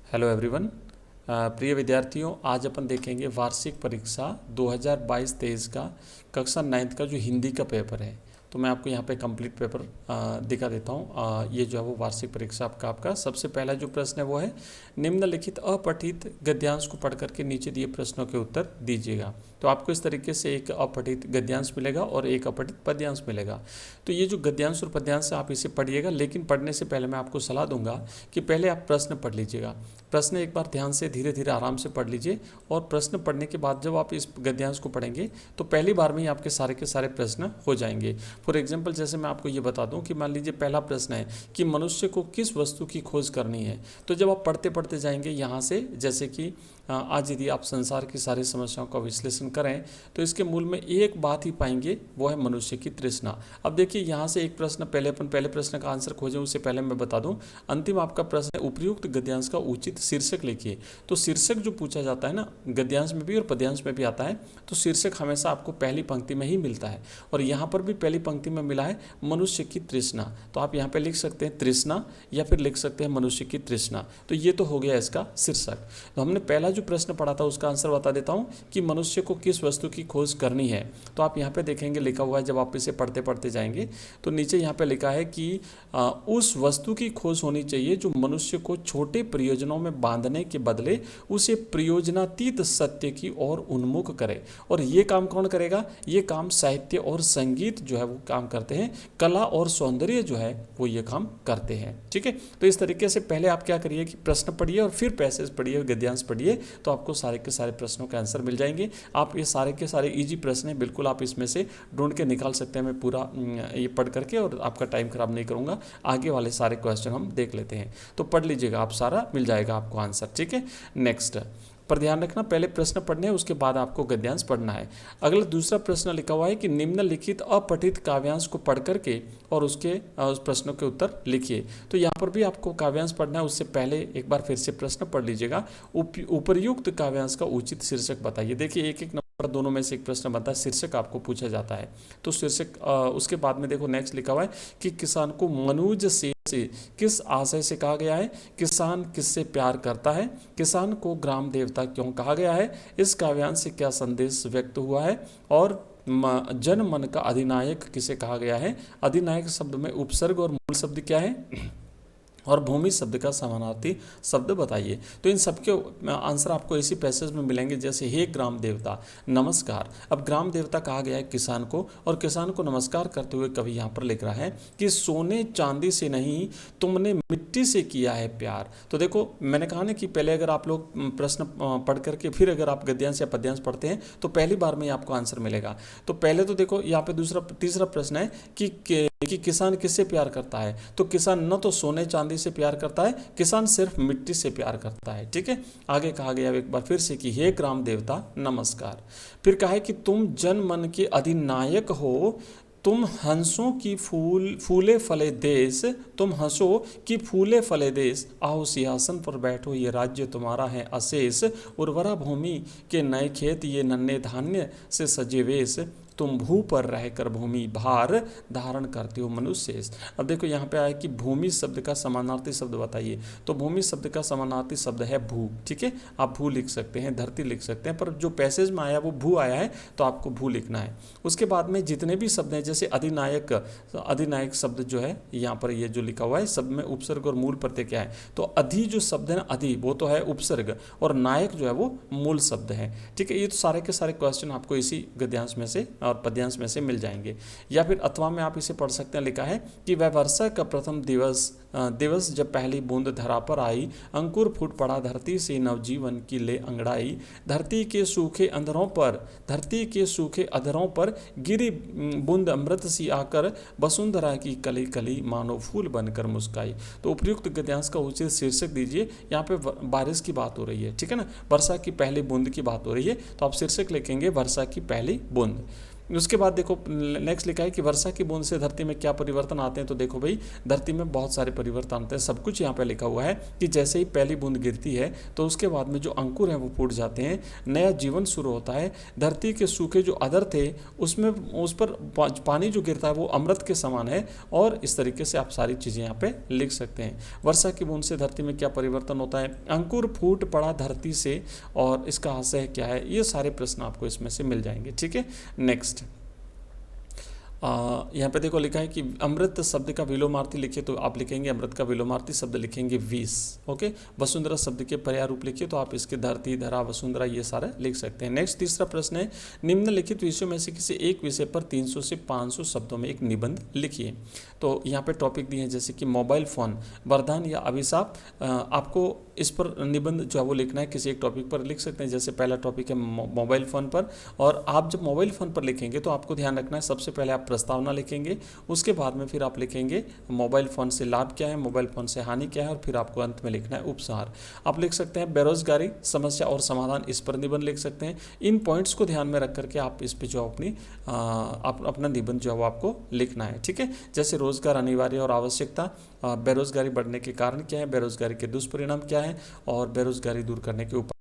Hello everyone. प्रिय विद्यार्थियों, आज अपन देखेंगे वार्षिक परीक्षा 2022-23 का कक्षा 9th का जो हिंदी का पेपर है। तो मैं आपको यहाँ पे कंप्लीट पेपर दिखा देता हूँ। ये जो है वो वार्षिक परीक्षा आपका सबसे पहला जो प्रश्न है वो है, निम्नलिखित अपठित गद्यांश को पढ़ करके नीचे दिए प्रश्नों के उत्तर दीजिएगा। तो आपको इस तरीके से एक अपठित गद्यांश मिलेगा और एक अपठित पद्यांश मिलेगा। तो ये जो गद्यांश और पद्यांश है आप इसे पढ़िएगा, लेकिन पढ़ने से पहले मैं आपको सलाह दूंगा कि पहले आप प्रश्न पढ़ लीजिएगा। प्रश्न एक बार ध्यान से धीरे धीरे आराम से पढ़ लीजिए, और प्रश्न पढ़ने के बाद जब आप इस गद्यांश को पढ़ेंगे तो पहली बार में ही आपके सारे के सारे प्रश्न हो जाएंगे। फॉर एग्जाम्पल, जैसे मैं आपको ये बता दूं कि मान लीजिए पहला प्रश्न है कि मनुष्य को किस वस्तु की खोज करनी है। तो जब आप पढ़ते पढ़ते जाएंगे यहाँ से, जैसे कि आज यदि आप संसार की सारी समस्याओं का विश्लेषण करें तो इसके मूल में एक बात ही पाएंगे, वो है मनुष्य की तृष्णा। अब देखिए यहाँ से एक प्रश्न, पहले प्रश्न का आंसर खोजें उससे पहले मैं बता दूं, अंतिम आपका प्रश्न है उपयुक्त गद्यांश का उचित शीर्षक लिखिए। तो शीर्षक जो पूछा जाता है ना, गद्यांश में भी और पद्यांश में भी आता है, तो शीर्षक हमेशा आपको पहली पंक्ति में ही मिलता है, और यहाँ पर भी पहली पंक्ति में मिला है मनुष्य की तृष्णा। तो आप यहाँ पे लिख सकते हैं तृष्णा, या फिर लिख सकते हैं मनुष्य की तृष्णा। तो ये तो हो गया इसका शीर्षक। तो हमने पहला जो प्रश्न पढ़ा था उसका आंसर बता देता हूँ कि मनुष्य को किस वस्तु की खोज करनी है। तो आप यहाँ पे देखेंगे लिखा हुआ है, जब आप इसे पढ़ते पढ़ते जाएंगे तो नीचे यहाँ पे लिखा है कि उस वस्तु की खोज होनी चाहिए जो मनुष्य को छोटे प्रयोजनों में बांधने के बदले उसे प्रयोजनातीत सत्य की ओर उन्मुख करे। और ये काम कौन करेगा? ये काम साहित्य और संगीत जो है वो काम करते हैं, कला और सौंदर्य जो है वो ये काम करते हैं। ठीक है, तो इस तरीके से पहले आप क्या करिए कि प्रश्न पढ़िए और फिर पैसेज पढ़िए, गद्यांश पढ़िए, तो आपको सारे के सारे प्रश्नों के आंसर मिल जाएंगे। आप ये सारे के सारे इजी प्रश्न हैं, बिल्कुल आप इसमें से ढूंढ के निकाल सकते हैं। मैं पूरा ये पढ़ करके और आपका टाइम खराब नहीं करूंगा, आगे वाले सारे क्वेश्चन हम देख लेते हैं। तो पढ़ लीजिएगा आप, सारा मिल जाएगा आपको आंसर। ठीक है, नेक्स्ट पर ध्यान रखना, पहले प्रश्न पढ़ने हैं उसके बाद आपको गद्यांश पढ़ना है। अगला दूसरा प्रश्न लिखा हुआ है कि निम्नलिखित अपठित काव्यांश को पढ़ करके और उसके उस प्रश्नों के उत्तर लिखिए। तो यहाँ पर भी आपको काव्यांश पढ़ना है, उससे पहले एक बार फिर से प्रश्न पढ़ लीजिएगा। उपर्युक्त काव्यांश का उचित शीर्षक बताइए। देखिए एक एक नंबर दोनों में से एक प्रश्न बनता है, शीर्षक आपको पूछा जाता है। तो शीर्षक उसके बाद में देखो नेक्स्ट लिखा हुआ है कि किसान को मनुज से किस आशय से कहा गया है, किसान किससे प्यार करता है, किसान को ग्राम देवता क्यों कहा गया है, इस काव्यांश से क्या संदेश व्यक्त हुआ है, और जन मन का अधिनायक किसे कहा गया है। अधिनायक शब्द में उपसर्ग और मूल शब्द क्या है, और भूमि शब्द का समानार्थी शब्द बताइए। तो इन सबके आंसर आपको इसी पैसेज में मिलेंगे, जैसे हे ग्राम देवता नमस्कार। अब ग्राम देवता कहा गया है किसान को, और किसान को नमस्कार करते हुए कवि यहाँ पर लिख रहा है कि सोने चांदी से नहीं तुमने मिट्टी से किया है प्यार। तो देखो मैंने कहा ना कि पहले अगर आप लोग प्रश्न पढ़ करके फिर अगर आप गद्यांश या पद्यांश पढ़ते हैं तो पहली बार में आपको आंसर मिलेगा। तो पहले तो देखो यहाँ पे तीसरा प्रश्न है कि किसान किससे प्यार करता है। तो किसान न तो सोने चांदी से प्यार करता है, किसान सिर्फ मिट्टी से प्यार करता है। ठीक है, आगे कहा गया एक बार फिर से कि हे ग्राम देवता नमस्कार। फिर कहा है कि तुम जन मन के अधिनायक हो, तुम हंसों की फूले फले देश, तुम हंसो कि फूले फले देश, आओ सिंहासन पर बैठो ये राज्य तुम्हारा है अशेष, उर्वरा भूमि के नए खेत ये नन्हे धान्य से सजे वेश, तुम भू पर रहकर भूमि भार धारण करते हो मनुष्य। अब देखो यहाँ पे आया कि भूमि शब्द का समानार्थी शब्द बताइए। तो भूमि शब्द का समानार्थी शब्द है भू। ठीक है, आप भू लिख सकते हैं, धरती लिख सकते हैं, पर जो पैसेज में आया वो भू आया है, तो आपको भू लिखना है। उसके बाद में जितने भी शब्द हैं, जैसे अधिनायक शब्द जो है यहाँ पर ये जो लिखा हुआ है, शब्द में उपसर्ग और मूल प्रत्यय क्या है। तो अधि जो शब्द है ना, अधि वो तो है उपसर्ग, और नायक जो है वो मूल शब्द है। ठीक है, ये तो सारे के सारे क्वेश्चन आपको इसी गद्यांश में से और पद्यांश में से मिल जाएंगे। या फिर अथवा में आप इसे पढ़ सकते हैं, लिखा है कि वह वर्षा का प्रथम दिवस जब पहली बूंद धरा पर आई, अंकुर फूट पड़ा धरती से नवजीवन की ले अंगड़ाई, धरती के सूखे अधरों पर गिरी बूंद अमृत सी आकर, वसुंधरा की कली कली मानो फूल बनकर मुस्काई। तो उपयुक्त गद्यांश का उचित शीर्षक दीजिए। यहाँ पे बारिश की बात हो रही है, ठीक है ना, वर्षा की पहली बूंद की बात हो रही है, तो आप शीर्षक लिखेंगे वर्षा की पहली बूंद। उसके बाद देखो नेक्स्ट लिखा है कि वर्षा की बूंद से धरती में क्या परिवर्तन आते हैं। तो देखो भाई, धरती में बहुत सारे परिवर्तन आते हैं, सब कुछ यहाँ पे लिखा हुआ है कि जैसे ही पहली बूंद गिरती है तो उसके बाद में जो अंकुर हैं वो फूट जाते हैं, नया जीवन शुरू होता है। धरती के सूखे जो अधर थे उसमें उस पर पानी जो गिरता है वो अमृत के समान है। और इस तरीके से आप सारी चीज़ें यहाँ पे लिख सकते हैं। वर्षा की बूंद से धरती में क्या परिवर्तन होता है, अंकुर फूट पड़ा धरती से, और इसका आशय क्या है, ये सारे प्रश्न आपको इसमें से मिल जाएंगे। ठीक है, नेक्स्ट यहाँ पे देखो लिखा है कि अमृत शब्द का विलोमार्थी लिखिए। तो आप लिखेंगे अमृत का विलोमार्थी शब्द लिखेंगे विष। ओके, वसुंधरा शब्द के पर्याय रूप लिखिए, तो आप इसके धरती, धरा, वसुंधरा ये सारे लिख सकते हैं। नेक्स्ट तीसरा प्रश्न है, निम्नलिखित विषयों में से किसी एक विषय पर 300 से 500 शब्दों में एक निबंध लिखिए। तो यहाँ पे टॉपिक दिए हैं जैसे कि मोबाइल फ़ोन वरदान या अभिशाप। आपको इस पर निबंध जो है वो लिखना है, किसी एक टॉपिक पर लिख सकते हैं। जैसे पहला टॉपिक है मोबाइल फ़ोन पर, और आप जब मोबाइल फ़ोन पर लिखेंगे तो आपको ध्यान रखना है, सबसे पहले आप प्रस्तावना लिखेंगे, उसके बाद में फिर आप लिखेंगे मोबाइल फ़ोन से लाभ क्या है, मोबाइल फ़ोन से हानि क्या है, और फिर आपको अंत में लिखना है उपसार। आप लिख सकते हैं बेरोजगारी, समस्या और समाधान, इस पर निबंध लिख सकते हैं। इन पॉइंट्स को ध्यान में रख करके आप इस पर जो अपनी अपना निबंध जो है वो आपको लिखना है। ठीक है, जैसे रोजगार अनिवार्य और आवश्यकता, बेरोजगारी बढ़ने के कारण क्या है, बेरोजगारी के दुष्परिणाम क्या है, और बेरोजगारी दूर करने के उपाय।